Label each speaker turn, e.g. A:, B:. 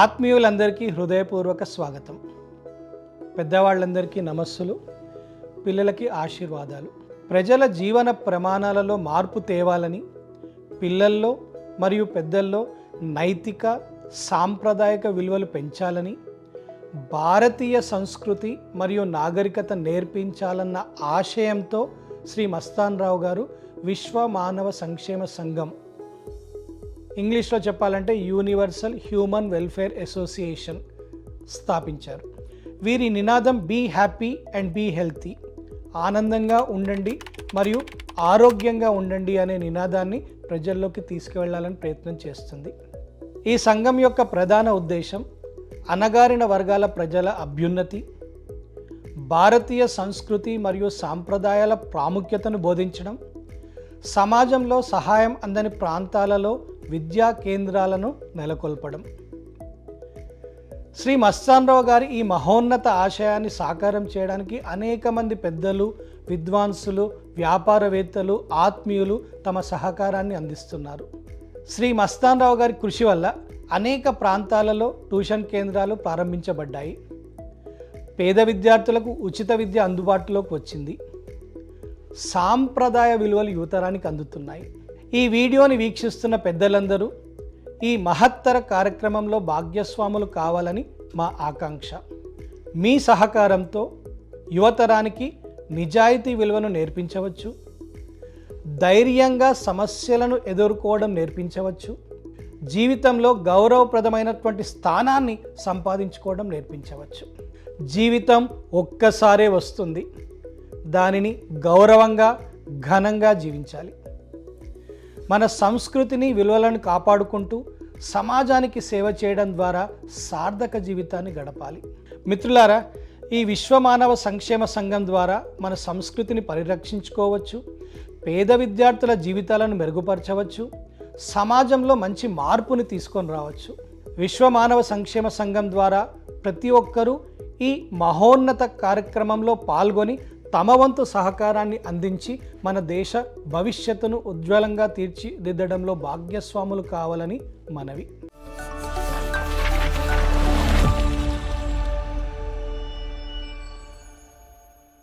A: ఆత్మీయులందరికీ హృదయపూర్వక స్వాగతం. పెద్దవాళ్ళందరికీ నమస్సులు, పిల్లలకి ఆశీర్వాదాలు. ప్రజల జీవన ప్రమాణాలలో మార్పు తేవాలని, పిల్లల్లో మరియు పెద్దల్లో నైతిక సాంప్రదాయక విలువలు పెంచాలని, భారతీయ సంస్కృతి మరియు నాగరికత నేర్పించాలన్న ఆశయంతో శ్రీ మస్తాన్ రావు గారు విశ్వ మానవ సంక్షేమ సంఘం, ఇంగ్లీష్లో చెప్పాలంటే యూనివర్సల్ హ్యూమన్ వెల్ఫేర్ అసోసియేషన్ స్థాపించారు. వీరి నినాదం be happy and be healthy, ఆనందంగా ఉండండి మరియు ఆరోగ్యంగా ఉండండి అనే నినాదాన్ని ప్రజల్లోకి తీసుకువెళ్ళాలని ప్రయత్నం చేస్తుంది. ఈ సంఘం యొక్క ప్రధాన ఉద్దేశం అణగారిన వర్గాల ప్రజల అభ్యున్నతి, భారతీయ సంస్కృతి మరియు సాంప్రదాయాల ప్రాముఖ్యతను బోధించడం, సమాజంలో సహాయం అందని ప్రాంతాలలో విద్యా కేంద్రాలను నెలకొల్పడం. శ్రీ మస్తాన్ రావు గారి ఈ మహోన్నత ఆశయాన్ని సాకారం చేయడానికి అనేక మంది పెద్దలు, విద్వాంసులు, వ్యాపారవేత్తలు, ఆత్మీయులు తమ సహకారాన్ని అందిస్తున్నారు. శ్రీ మస్తాన్ రావు గారి కృషి వల్ల అనేక ప్రాంతాలలో ట్యూషన్ కేంద్రాలు ప్రారంభించబడ్డాయి. పేద విద్యార్థులకు ఉచిత విద్య అందుబాటులోకి వచ్చింది. సాంప్రదాయ విలువలు యువతరానికి అందుతున్నాయి. ఈ వీడియోని వీక్షిస్తున్న పెద్దలందరూ ఈ మహత్తర కార్యక్రమంలో భాగ్యస్వాములు కావాలని మా ఆకాంక్ష. మీ సహకారంతో యువతరానికి నిజాయితీ విలువను నేర్పించవచ్చు, ధైర్యంగా సమస్యలను ఎదుర్కోవడం నేర్పించవచ్చు, జీవితంలో గౌరవప్రదమైనటువంటి స్థానాన్ని సంపాదించుకోవడం నేర్పించవచ్చు. జీవితం ఒక్కసారే వస్తుంది, దానిని గౌరవంగా ఘనంగా జీవించాలి. మన సంస్కృతిని విలువలను కాపాడుకుంటూ సమాజానికి సేవ చేయడం ద్వారా సార్థక జీవితాన్ని గడపాలి. మిత్రులారా, ఈ విశ్వమానవ సంక్షేమ సంఘం ద్వారా మన సంస్కృతిని పరిరక్షించుకోవచ్చు, పేద విద్యార్థుల జీవితాలను మెరుగుపరచవచ్చు, సమాజంలో మంచి మార్పుని తీసుకొని రావచ్చు. విశ్వమానవ సంక్షేమ సంఘం ద్వారా ప్రతి ఒక్కరూ ఈ మహోన్నత కార్యక్రమంలో పాల్గొని తమ వంతు సహకారాన్ని అందించి మన దేశ భవిష్యత్తును ఉజ్వలంగా తీర్చిదిద్దడంలో భాగ్యస్వాములు కావాలని మనవి.